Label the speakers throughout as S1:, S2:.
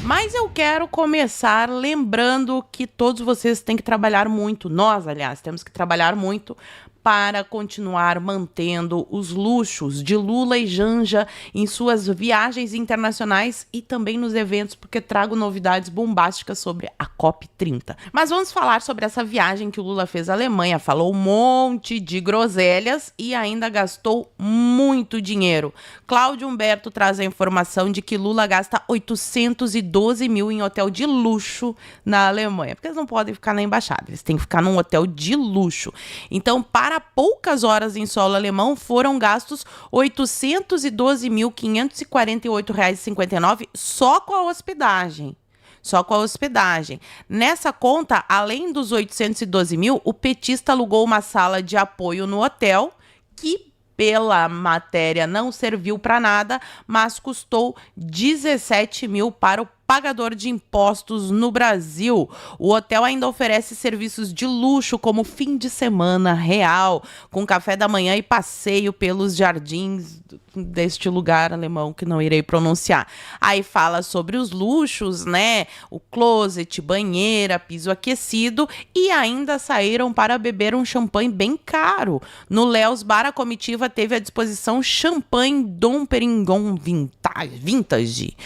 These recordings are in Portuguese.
S1: Mas eu quero começar lembrando que todos vocês têm que trabalhar muito, nós, aliás, temos que trabalhar muito para continuar mantendo os luxos de Lula e Janja em suas viagens internacionais e também nos eventos, porque trago novidades bombásticas sobre a COP30. Mas vamos falar sobre essa viagem que o Lula fez à Alemanha, falou um monte de groselhas e ainda gastou muito dinheiro. Cláudio Humberto traz a informação de que Lula gasta 812 mil em hotel de luxo na Alemanha, porque eles não podem ficar na embaixada, eles têm que ficar num hotel de luxo. Então, para poucas horas em solo alemão, foram gastos R$ 812.548,59 só com a hospedagem. Só com a hospedagem. Nessa conta, além dos 812 mil, o petista alugou uma sala de apoio no hotel, que pela matéria não serviu para nada, mas custou 17 mil para o pagador de impostos no Brasil. O hotel ainda oferece serviços de luxo, como fim de semana real, com café da manhã e passeio pelos jardins deste lugar alemão que não irei pronunciar. Aí fala sobre os luxos, né? O closet, banheira, piso aquecido, e ainda saíram para beber um champanhe bem caro. No Léus Bar, a comitiva teve à disposição champanhe Dom Perignon Vintage.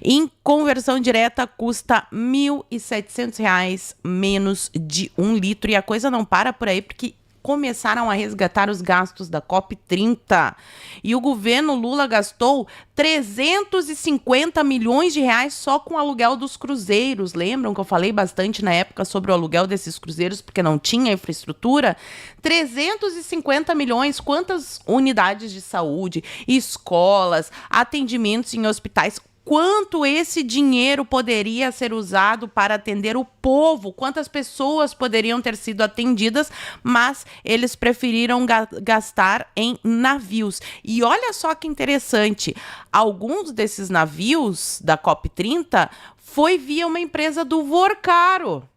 S1: Em conversão direta, custa R$ 1.700 menos de 1 litro. E a coisa não para por aí, porque começaram a resgatar os gastos da COP30. E o governo Lula gastou 350 milhões de reais só com o aluguel dos cruzeiros. Lembram que eu falei bastante na época sobre o aluguel desses cruzeiros, porque não tinha infraestrutura? 350 milhões, quantas unidades de saúde, escolas, atendimentos em hospitais? Quanto esse dinheiro poderia ser usado para atender o povo? Quantas pessoas poderiam ter sido atendidas, mas eles preferiram gastar em navios. E olha só que interessante, alguns desses navios da COP30 foi via uma empresa do Vorcaro.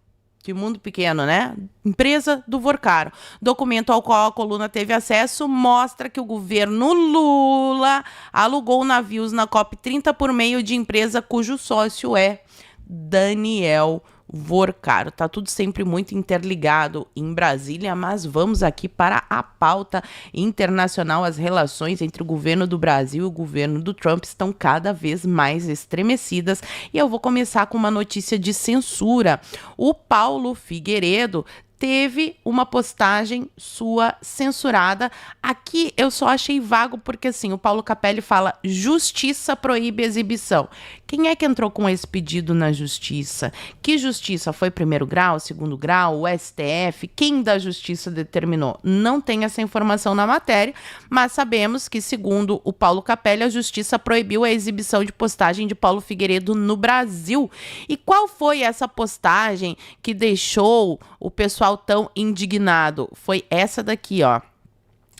S1: Que mundo pequeno, né? Empresa do Vorcaro. Documento ao qual a coluna teve acesso mostra que o governo Lula alugou navios na COP30 por meio de empresa cujo sócio é Daniel Vorcaro. Tá tudo sempre muito interligado em Brasília, mas vamos aqui para a pauta internacional. As relações entre o governo do Brasil e o governo do Trump estão cada vez mais estremecidas e eu vou começar com uma notícia de censura. O Paulo Figueiredo teve uma postagem sua censurada. Aqui eu só achei vago porque assim, o Paulo Capelli fala: justiça proíbe exibição. Quem é que entrou com esse pedido na justiça? Que justiça? Foi primeiro grau, segundo grau, o STF? Quem da justiça determinou? Não tem essa informação na matéria, mas sabemos que, segundo o Paulo Capelli, a justiça proibiu a exibição de postagem de Paulo Figueiredo no Brasil. E qual foi essa postagem que deixou o pessoal tão indignado? Foi essa daqui, ó,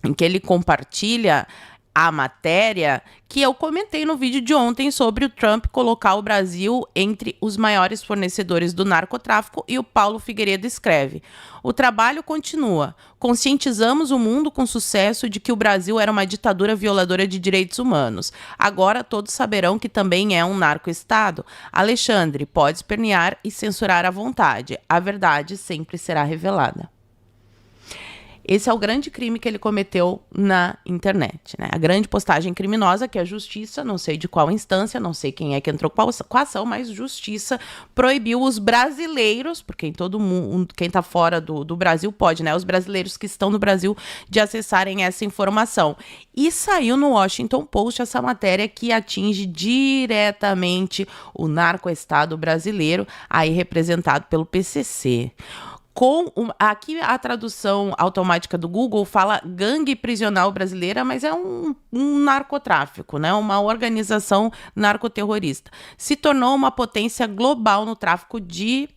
S1: em que ele compartilha a matéria que eu comentei no vídeo de ontem sobre o Trump colocar o Brasil entre os maiores fornecedores do narcotráfico, e o Paulo Figueiredo escreve: o trabalho continua. Conscientizamos o mundo com sucesso de que o Brasil era uma ditadura violadora de direitos humanos. Agora todos saberão que também é um narco-estado. Alexandre, pode espernear e censurar à vontade. A verdade sempre será revelada. Esse é o grande crime que ele cometeu na internet, né? A grande postagem criminosa que a justiça, não sei de qual instância, não sei quem é que entrou com a ação, mas justiça proibiu os brasileiros, porque em todo mundo, quem tá fora do Brasil pode, né? Os brasileiros que estão no Brasil, de acessarem essa informação. E saiu no Washington Post essa matéria que atinge diretamente o narcoestado brasileiro, aí representado pelo PCC. Aqui a tradução automática do Google fala gangue prisional brasileira, mas é um narcotráfico, né? Uma organização narcoterrorista. Se tornou uma potência global no tráfico de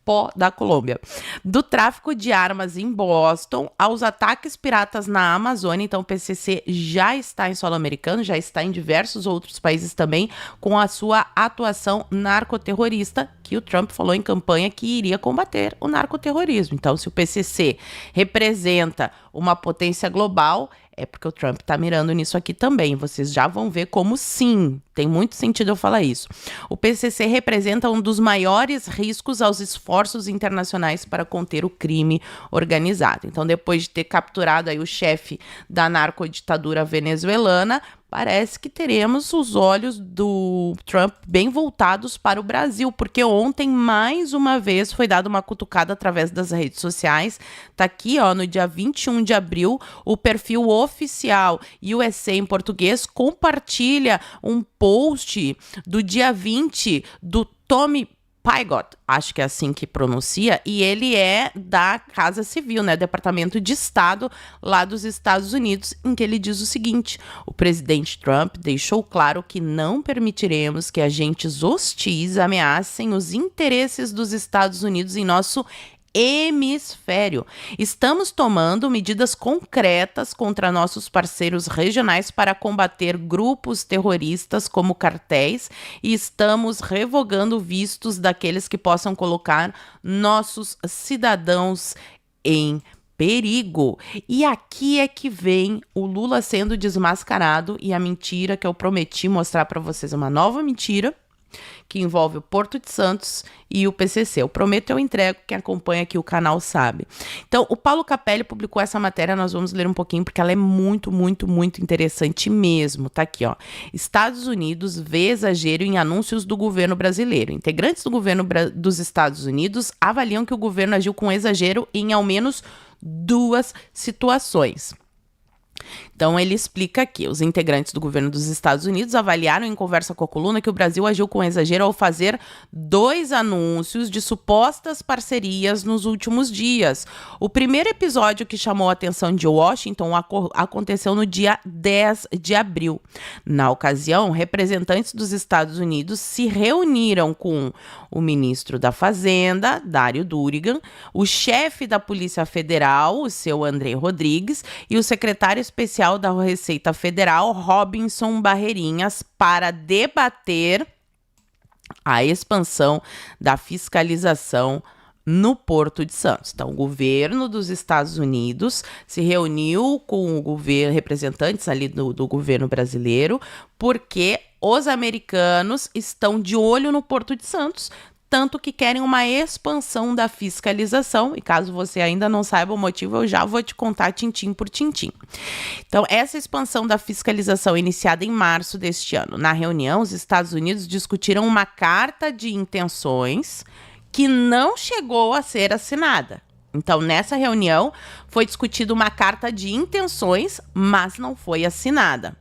S1: pó da Colômbia. Do tráfico de armas em Boston aos ataques piratas na Amazônia. Então o PCC já está em solo americano, já está em diversos outros países também, com a sua atuação narcoterrorista, que o Trump falou em campanha que iria combater o narcoterrorismo. Então, se o PCC representa uma potência global, É porque o Trump tá mirando nisso aqui também. Vocês já vão ver como sim, tem muito sentido eu falar isso. O PCC representa um dos maiores riscos aos esforços internacionais para conter o crime organizado. Então, depois de ter capturado aí o chefe da narcoditadura venezuelana, parece que teremos os olhos do Trump bem voltados para o Brasil, porque ontem, mais uma vez, foi dada uma cutucada através das redes sociais. Tá aqui, ó, no dia 21 de abril, o perfil oficial USA em português compartilha um post do dia 20 do Tommy Pygott, acho que é assim que pronuncia, e ele é da Casa Civil, né, Departamento de Estado lá dos Estados Unidos, em que ele diz o seguinte: o presidente Trump deixou claro que não permitiremos que agentes hostis ameacem os interesses dos Estados Unidos em nosso hemisfério. Estamos tomando medidas concretas contra nossos parceiros regionais para combater grupos terroristas como cartéis e estamos revogando vistos daqueles que possam colocar nossos cidadãos em perigo. E aqui é que vem o Lula sendo desmascarado e a mentira que eu prometi mostrar para vocês, uma nova mentira que envolve o Porto de Santos e o PCC. Eu prometo, eu entrego, quem acompanha aqui o canal sabe. Então, o Paulo Capelli publicou essa matéria, nós vamos ler um pouquinho, porque ela é muito, muito, muito interessante mesmo. Tá aqui, ó. Estados Unidos vê exagero em anúncios do governo brasileiro. Integrantes do governo dos Estados Unidos avaliam que o governo agiu com exagero em ao menos duas situações. Então, ele explica aqui: os integrantes do governo dos Estados Unidos avaliaram em conversa com a coluna que o Brasil agiu com exagero ao fazer 2 anúncios de supostas parcerias nos últimos dias. O primeiro episódio que chamou a atenção de Washington aconteceu no dia 10 de abril. Na ocasião, representantes dos Estados Unidos se reuniram com o ministro da Fazenda, Dário Durigan, o chefe da Polícia Federal, o seu André Rodrigues, e o secretário especial da Receita Federal, Robinson Barreirinhas, para debater a expansão da fiscalização no Porto de Santos. Então, o governo dos Estados Unidos se reuniu com o governo, representantes ali do governo brasileiro, porque os americanos estão de olho no Porto de Santos, tanto que querem uma expansão da fiscalização, e caso você ainda não saiba o motivo, eu já vou te contar tintim por tintim. Então, essa expansão da fiscalização iniciada em março deste ano. Na reunião, os Estados Unidos discutiram uma carta de intenções que não chegou a ser assinada. Então, nessa reunião, foi discutida uma carta de intenções, mas não foi assinada.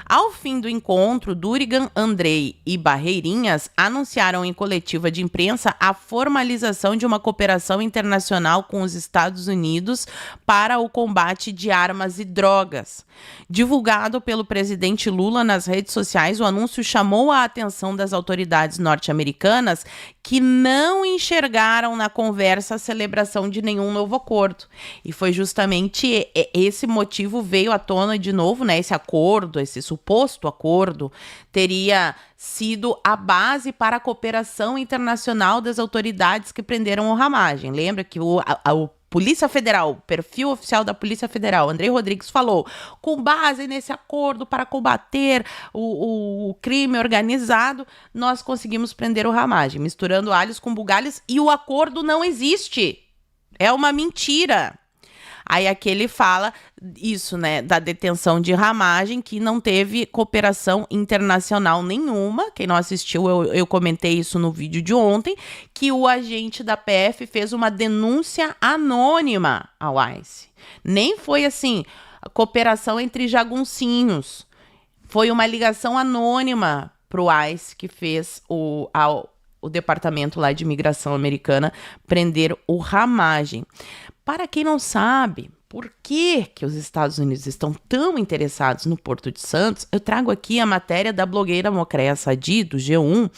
S1: Ao fim do encontro, Durigan, Andrei e Barreirinhas anunciaram em coletiva de imprensa a formalização de uma cooperação internacional com os Estados Unidos para o combate de armas e drogas. Divulgado pelo presidente Lula nas redes sociais, o anúncio chamou a atenção das autoridades norte-americanas, que não enxergaram na conversa a celebração de nenhum novo acordo. E foi justamente esse motivo veio à tona de novo, né? Esse suposto acordo teria sido a base para a cooperação internacional das autoridades que prenderam o Ramagem. Lembra que o Polícia Federal, o perfil oficial da Polícia Federal, André Rodrigues, falou: com base nesse acordo para combater o crime organizado, nós conseguimos prender o Ramagem, misturando alhos com bugalhos, e o acordo não existe. É uma mentira. Aí aqui ele fala isso, né, da detenção de Ramagem, que não teve cooperação internacional nenhuma. Quem não assistiu, eu comentei isso no vídeo de ontem, que o agente da PF fez uma denúncia anônima ao ICE. Nem foi assim, cooperação entre jaguncinhos. Foi uma ligação anônima para o ICE que fez o departamento lá de imigração americana prender o Ramagem. Para quem não sabe por que os Estados Unidos estão tão interessados no Porto de Santos, eu trago aqui a matéria da blogueira Mocréa Sadi, do G1,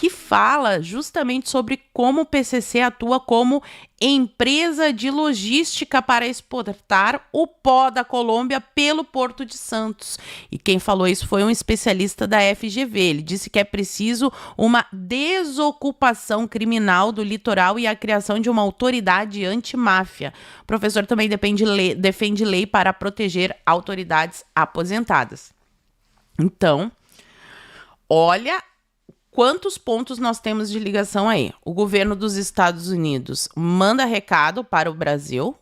S1: que fala justamente sobre como o PCC atua como empresa de logística para exportar o pó da Colômbia pelo Porto de Santos. E quem falou isso foi um especialista da FGV. Ele disse que é preciso uma desocupação criminal do litoral e a criação de uma autoridade antimáfia. O professor também defende lei para proteger autoridades aposentadas. Então, olha quantos pontos nós temos de ligação aí. O governo dos Estados Unidos manda recado para o Brasil,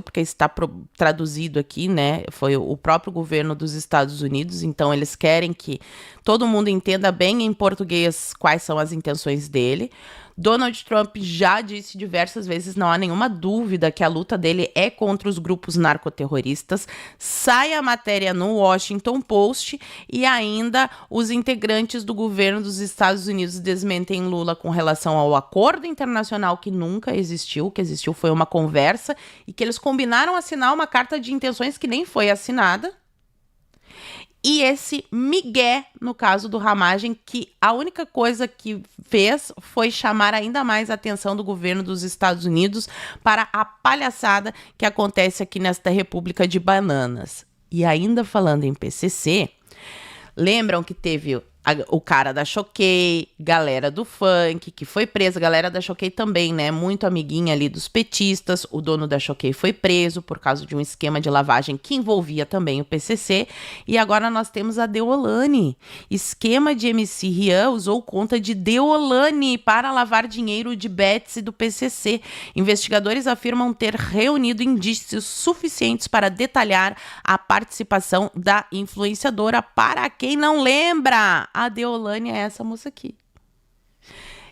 S1: porque está traduzido aqui, né? Foi o próprio governo dos Estados Unidos, então eles querem que todo mundo entenda bem em português quais são as intenções dele. Donald Trump já disse diversas vezes, não há nenhuma dúvida que a luta dele é contra os grupos narcoterroristas. Sai a matéria no Washington Post e ainda os integrantes do governo dos Estados Unidos desmentem Lula com relação ao acordo internacional que nunca existiu. O que existiu foi uma conversa e que eles combinaram assinar uma carta de intenções que nem foi assinada. E esse migué, no caso do Ramagem, que a única coisa que fez foi chamar ainda mais a atenção do governo dos Estados Unidos para a palhaçada que acontece aqui nesta República de Bananas. E ainda falando em PCC, lembram que teve o cara da Choquei, galera do funk, que foi presa, galera da Choquei também, né, muito amiguinha ali dos petistas, o dono da Choquei foi preso por causa de um esquema de lavagem que envolvia também o PCC, e agora nós temos a Deolane, esquema de MC Rian usou conta de Deolane para lavar dinheiro de Betsy do PCC, investigadores afirmam ter reunido indícios suficientes para detalhar a participação da influenciadora. Para quem não lembra, a Deolane é essa moça aqui.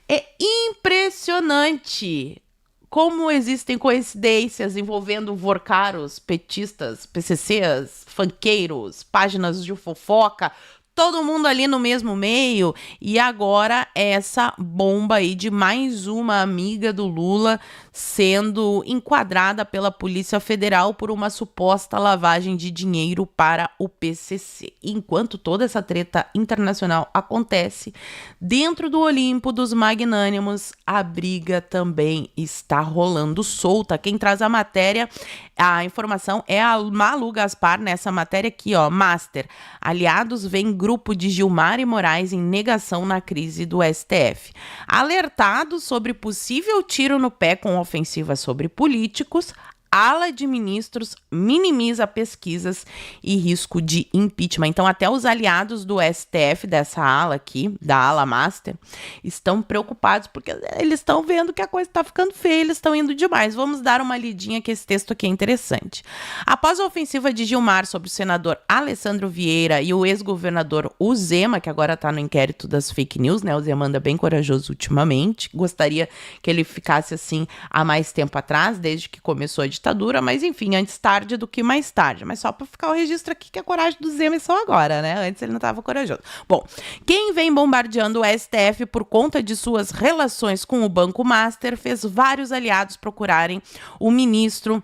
S1: É impressionante como existem coincidências envolvendo vorcaros, petistas, PCCs, funkeiros, páginas de fofoca, todo mundo ali no mesmo meio, e agora essa bomba aí de mais uma amiga do Lula sendo enquadrada pela Polícia Federal por uma suposta lavagem de dinheiro para o PCC. Enquanto toda essa treta internacional acontece, dentro do Olimpo dos magnânimos, a briga também está rolando solta. Quem traz a matéria, a informação é a Malu Gaspar nessa matéria aqui, ó, Master. Aliados veem grupo de Gilmar e Moraes em negação na crise do STF. Alertados sobre possível tiro no pé com ofensiva sobre políticos, ala de ministros minimiza pesquisas e risco de impeachment. Então, até os aliados do STF, dessa ala aqui, da ala Master, estão preocupados porque eles estão vendo que a coisa está ficando feia, eles estão indo demais. Vamos dar uma lidinha que esse texto aqui é interessante. Após a ofensiva de Gilmar sobre o senador Alessandro Vieira e o ex-governador Zema, que agora está no inquérito das fake news, né? O Zema anda bem corajoso ultimamente. Gostaria que ele ficasse assim há mais tempo atrás, desde que começou a ditadura, mas enfim, antes tarde do que mais tarde. Mas só para ficar o registro aqui que a coragem do Zema é só agora, né? Antes ele não estava corajoso. Bom, quem vem bombardeando o STF por conta de suas relações com o Banco Master fez vários aliados procurarem o ministro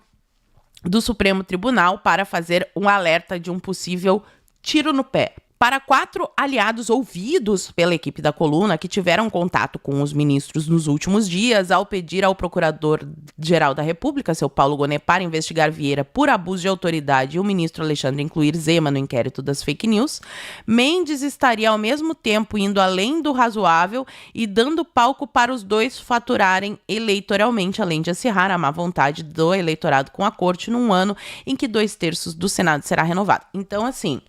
S1: do Supremo Tribunal para fazer um alerta de um possível tiro no pé. Para 4 aliados ouvidos pela equipe da coluna que tiveram contato com os ministros nos últimos dias ao pedir ao Procurador-Geral da República, seu Paulo Gonet, para investigar Vieira por abuso de autoridade e o ministro Alexandre incluir Zema no inquérito das fake news, Mendes estaria ao mesmo tempo indo além do razoável e dando palco para os dois faturarem eleitoralmente, além de acirrar a má vontade do eleitorado com a corte num ano em que 2/3 do Senado será renovado. Então, assim,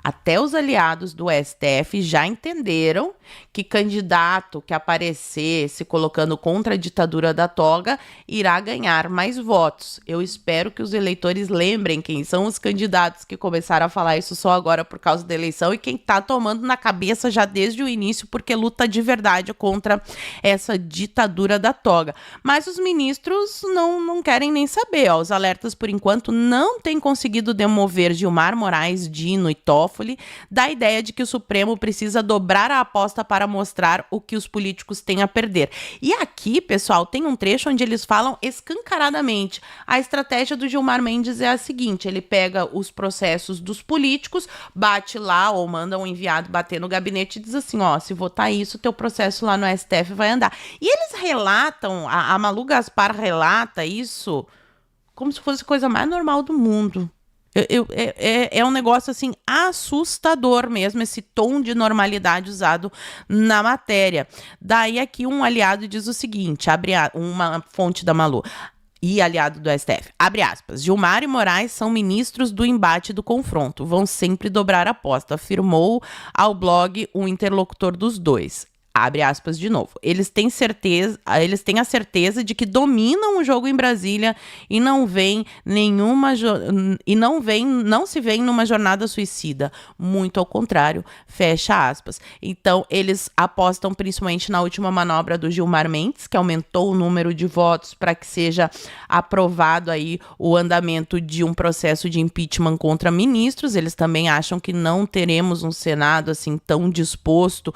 S1: até os aliados do STF já entenderam que candidato que aparecer se colocando contra a ditadura da toga irá ganhar mais votos. Eu espero que os eleitores lembrem quem são os candidatos que começaram a falar isso só agora por causa da eleição e quem está tomando na cabeça já desde o início porque luta de verdade contra essa ditadura da toga. Mas os ministros não querem nem saber. Ó. Os alertas, por enquanto, não têm conseguido demover Gilmar, Moraes, Dino e Toffoli da ideia de que o Supremo precisa dobrar a aposta proposta para mostrar o que os políticos têm a perder. E aqui, pessoal, tem um trecho onde eles falam escancaradamente. A estratégia do Gilmar Mendes é a seguinte: ele pega os processos dos políticos, bate lá ou manda um enviado bater no gabinete e diz assim, ó, se votar isso, teu processo lá no STF vai andar. E eles relatam, a Malu Gaspar relata isso como se fosse a coisa mais normal do mundo. É um negócio assim assustador mesmo, esse tom de normalidade usado na matéria. Daí aqui um aliado diz o seguinte, uma fonte da Malu e aliado do STF, abre aspas, Gilmar e Moraes são ministros do embate e do confronto, vão sempre dobrar a aposta, afirmou ao blog um interlocutor dos dois. Abre aspas de novo. Eles têm a certeza de que dominam o jogo em Brasília e não se veem numa jornada suicida. Muito ao contrário, fecha aspas. Então, eles apostam principalmente na última manobra do Gilmar Mendes, que aumentou o número de votos para que seja aprovado aí o andamento de um processo de impeachment contra ministros. Eles também acham que não teremos um Senado assim tão disposto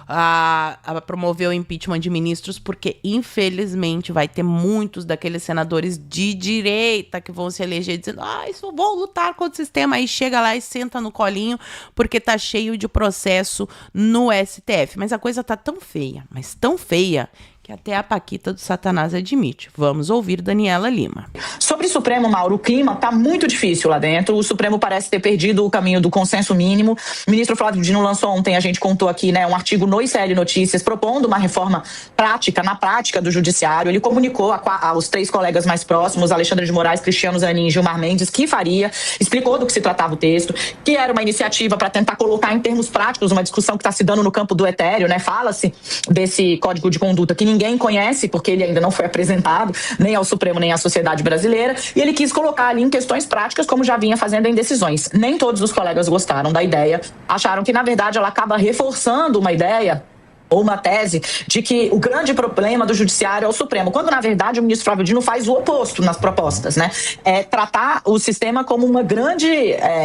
S1: a promover o impeachment de ministros, porque infelizmente vai ter muitos daqueles senadores de direita que vão se eleger dizendo, isso vou lutar contra o sistema, aí chega lá e senta no colinho porque tá cheio de processo no STF, mas a coisa tá tão feia, mas tão feia, que até a Paquita do Satanás admite. Vamos ouvir Daniela Lima.
S2: Sobre o Supremo, Mauro, o clima está muito difícil lá dentro. O Supremo parece ter perdido o caminho do consenso mínimo. O ministro Flávio Dino lançou ontem, a gente contou aqui, um artigo no ICL Notícias propondo uma reforma prática, na prática do judiciário. Ele comunicou aos 3 colegas mais próximos, Alexandre de Moraes, Cristiano Zanin e Gilmar Mendes, que faria, explicou do que se tratava o texto, que era uma iniciativa para tentar colocar em termos práticos uma discussão que está se dando no campo do etéreo, Fala-se desse código de conduta que ninguém conhece, porque ele ainda não foi apresentado nem ao Supremo nem à sociedade brasileira, e ele quis colocar ali em questões práticas, como já vinha fazendo em decisões. Nem todos os colegas gostaram da ideia, acharam que, na verdade, ela acaba reforçando uma ideia ou uma tese de que o grande problema do judiciário é o Supremo, quando na verdade o ministro Flávio Dino faz o oposto nas propostas, É tratar o sistema como uma grande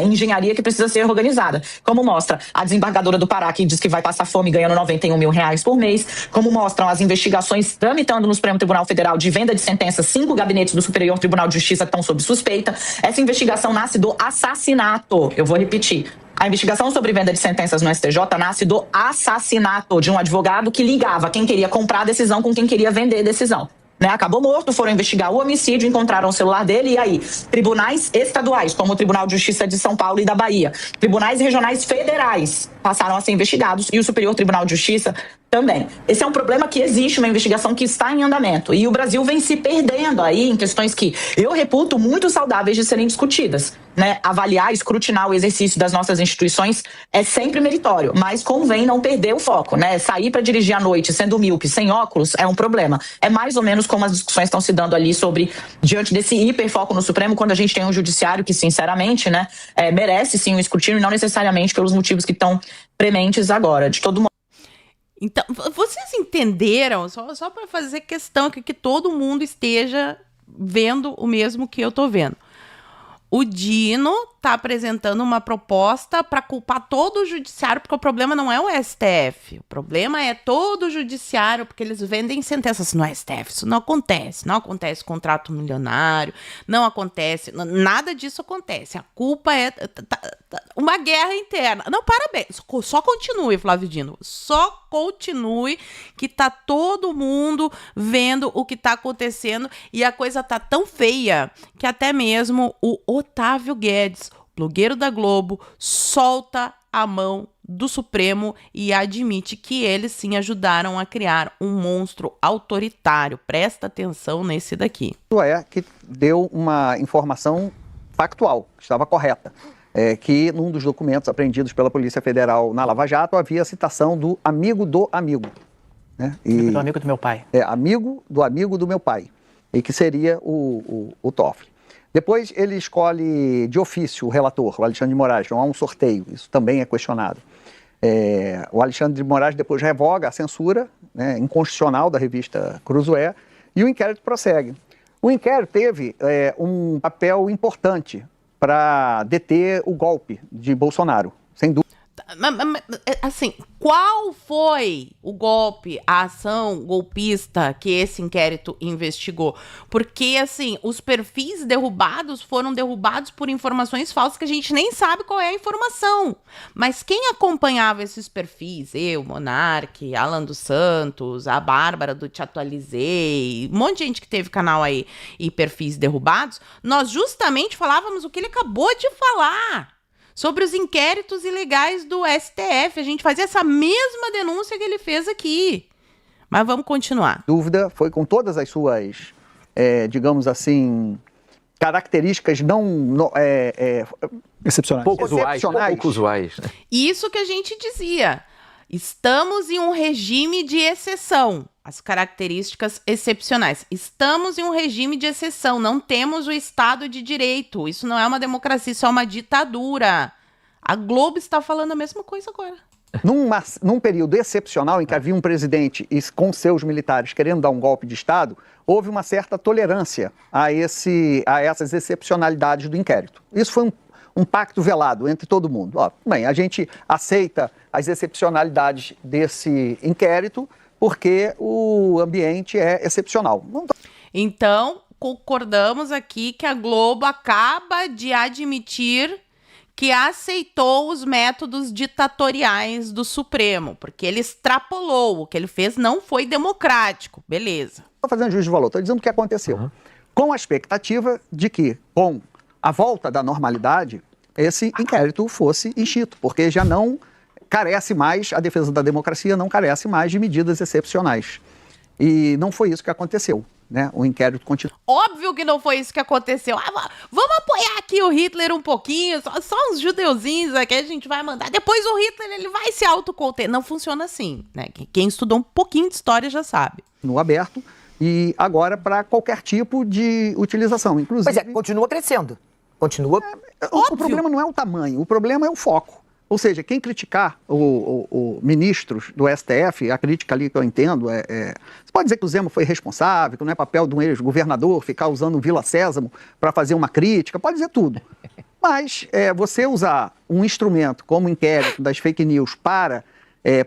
S2: engenharia que precisa ser organizada, como mostra a desembargadora do Pará, que diz que vai passar fome ganhando R$91 mil por mês, como mostram as investigações tramitando no Supremo Tribunal Federal de venda de sentenças, 5 gabinetes do Superior Tribunal de Justiça estão sob suspeita. Essa investigação nasce do assassinato, eu vou repetir, a investigação sobre venda de sentenças no STJ nasce do assassinato de um advogado que ligava quem queria comprar a decisão com quem queria vender a decisão. Acabou morto, foram investigar o homicídio, encontraram o celular dele e aí, tribunais estaduais, como o Tribunal de Justiça de São Paulo e da Bahia, tribunais regionais federais passaram a ser investigados e o Superior Tribunal de Justiça também. Esse é um problema que existe, uma investigação que está em andamento e o Brasil vem se perdendo aí em questões que eu reputo muito saudáveis de serem discutidas. Avaliar, escrutinar o exercício das nossas instituições é sempre meritório, mas convém não perder o foco, Sair para dirigir à noite sendo míope, sem óculos, é um problema. É mais ou menos como as discussões estão se dando ali diante desse hiperfoco no Supremo, quando a gente tem um judiciário que, sinceramente, merece sim um escrutínio, e não necessariamente pelos motivos que estão prementes agora. De todo modo.
S1: Então, vocês entenderam, só para fazer questão que todo mundo esteja vendo o mesmo que eu tô vendo. O Dino está apresentando uma proposta para culpar todo o judiciário, porque o problema não é o STF, o problema é todo o judiciário, porque eles vendem sentenças no STF, isso não acontece contrato milionário, não acontece, nada disso acontece, a culpa é uma guerra interna. Não, parabéns, só continue, Flávio Dino, só continue, que tá todo mundo vendo o que tá acontecendo e a coisa tá tão feia que até mesmo o Otávio Guedes, blogueiro da Globo, solta a mão do Supremo e admite que eles sim ajudaram a criar um monstro autoritário. Presta atenção nesse daqui.
S3: Que deu uma informação factual, que estava correta. Que num dos documentos apreendidos pela Polícia Federal na Lava Jato havia a citação do amigo do amigo.
S4: Do amigo do meu pai.
S3: Amigo do meu pai. E que seria o Toffoli. Depois ele escolhe de ofício o relator, o Alexandre de Moraes, não há um sorteio, isso também é questionado. O Alexandre de Moraes depois revoga a censura inconstitucional da revista Cruzoé e o inquérito prossegue. O inquérito teve um papel importante para deter o golpe de Bolsonaro, sem dúvida.
S1: Assim, qual foi o golpe, a ação golpista que esse inquérito investigou? Porque, assim, os perfis derrubados foram derrubados por informações falsas que a gente nem sabe qual é a informação. Mas quem acompanhava esses perfis, eu, Monark, Alan dos Santos, a Bárbara do Te Atualizei, um monte de gente que teve canal aí e perfis derrubados, nós justamente falávamos o que ele acabou de falar. Sobre os inquéritos ilegais do STF. A gente fazia essa mesma denúncia que ele fez aqui. Mas vamos continuar.
S3: Dúvida foi com todas as suas, digamos assim, características
S5: excepcionais. Pouco usuais. Né?
S1: Isso que a gente dizia. Estamos em um regime de exceção. As características excepcionais. Estamos em um regime de exceção. Não temos o Estado de Direito. Isso não é uma democracia, isso é uma ditadura. A Globo está falando a mesma coisa agora.
S3: Num período excepcional em que havia um presidente com seus militares querendo dar um golpe de Estado, houve uma certa tolerância a essas excepcionalidades do inquérito. Isso foi um pacto velado entre todo mundo. Bem, a gente aceita as excepcionalidades desse inquérito porque o ambiente é excepcional.
S1: Então, concordamos aqui que a Globo acaba de admitir que aceitou os métodos ditatoriais do Supremo, porque ele extrapolou, o que ele fez não foi democrático, beleza.
S3: Estou fazendo juízo de valor, estou dizendo o que aconteceu. Com a expectativa de que, com a volta da normalidade, esse inquérito fosse extinto, porque já não carece mais, a defesa da democracia não carece mais de medidas excepcionais. E não foi isso que aconteceu, né? O inquérito continua.
S1: Óbvio que não foi isso que aconteceu. Vamos apoiar aqui o Hitler um pouquinho, só uns judeuzinhos aqui a gente vai mandar. Depois o Hitler ele vai se autoconter. Não funciona assim, né? Quem estudou um pouquinho de história já sabe.
S3: No aberto e agora para qualquer tipo de utilização, inclusive.
S6: Pois é, continua crescendo. Continua.
S3: O problema não é o tamanho, o problema é o foco. Ou seja, quem criticar o ministros do STF, a crítica ali que eu entendo você pode dizer que o Zema foi responsável, que não é papel de um ex-governador ficar usando o Vila Sésamo para fazer uma crítica, pode dizer tudo. Mas você usar um instrumento como o inquérito das fake news para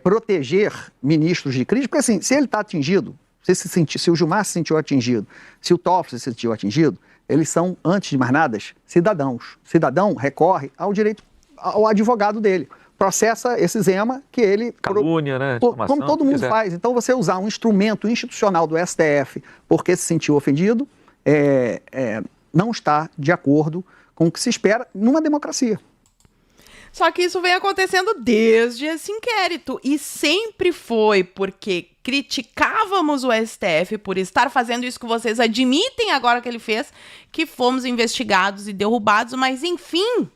S3: proteger ministros de crítica, porque assim, se ele está atingido, se o Gilmar se sentiu atingido, se o Toffoli se sentiu atingido, eles são, antes de mais nada, cidadãos. Cidadão recorre ao direito ao advogado dele, processa esse Zema que ele...
S5: Calúnia, né?
S3: Como todo mundo faz. Então, você usar um instrumento institucional do STF porque se sentiu ofendido, não está de acordo com o que se espera numa democracia.
S1: Só que isso vem acontecendo desde esse inquérito. E sempre foi porque criticávamos o STF por estar fazendo isso que vocês admitem agora que ele fez, que fomos investigados e derrubados, mas enfim...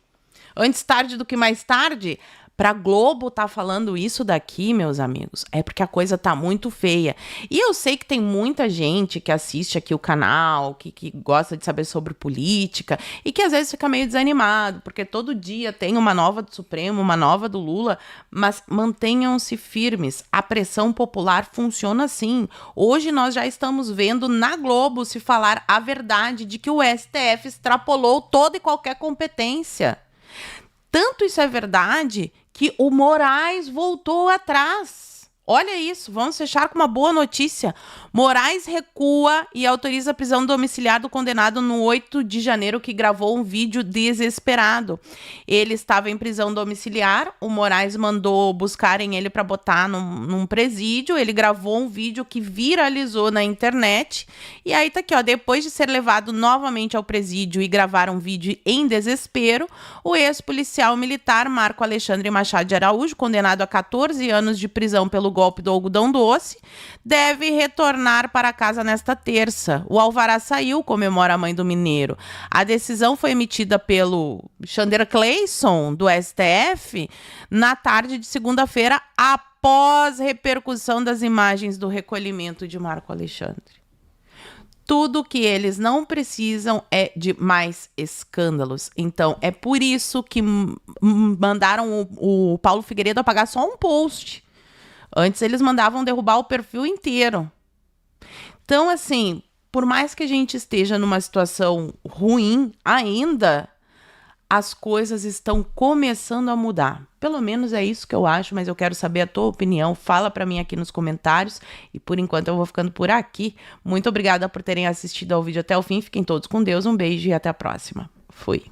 S1: Antes tarde do que mais tarde, pra Globo tá falando isso daqui, meus amigos, é porque a coisa tá muito feia. E eu sei que tem muita gente que assiste aqui o canal, que gosta de saber sobre política, e que às vezes fica meio desanimado, porque todo dia tem uma nova do Supremo, uma nova do Lula, mas mantenham-se firmes. A pressão popular funciona assim. Hoje nós já estamos vendo na Globo se falar a verdade de que o STF extrapolou toda e qualquer competência. Tanto isso é verdade que o Moraes voltou atrás. Olha isso, vamos fechar com uma boa notícia. Moraes recua e autoriza a prisão domiciliar do condenado no 8 de janeiro que gravou um vídeo desesperado. Ele estava em prisão domiciliar, o Moraes mandou buscarem ele para botar num presídio, ele gravou um vídeo que viralizou na internet. E aí tá aqui, ó, depois de ser levado novamente ao presídio e gravar um vídeo em desespero, o ex-policial militar Marco Alexandre Machado de Araújo, condenado a 14 anos de prisão pelo golpe do algodão doce, deve retornar para casa nesta terça. O alvará saiu, comemora a mãe do mineiro. A decisão foi emitida pelo Xander Cleison, do STF, na tarde de segunda-feira, após repercussão das imagens do recolhimento de Marco Alexandre. Tudo que eles não precisam é de mais escândalos. Então, é por isso que mandaram o Paulo Figueiredo apagar só um post. Antes eles mandavam derrubar o perfil inteiro. Então, assim, por mais que a gente esteja numa situação ruim ainda, as coisas estão começando a mudar. Pelo menos é isso que eu acho, mas eu quero saber a tua opinião. Fala pra mim aqui nos comentários. E por enquanto eu vou ficando por aqui. Muito obrigada por terem assistido ao vídeo até o fim. Fiquem todos com Deus. Um beijo e até a próxima. Fui.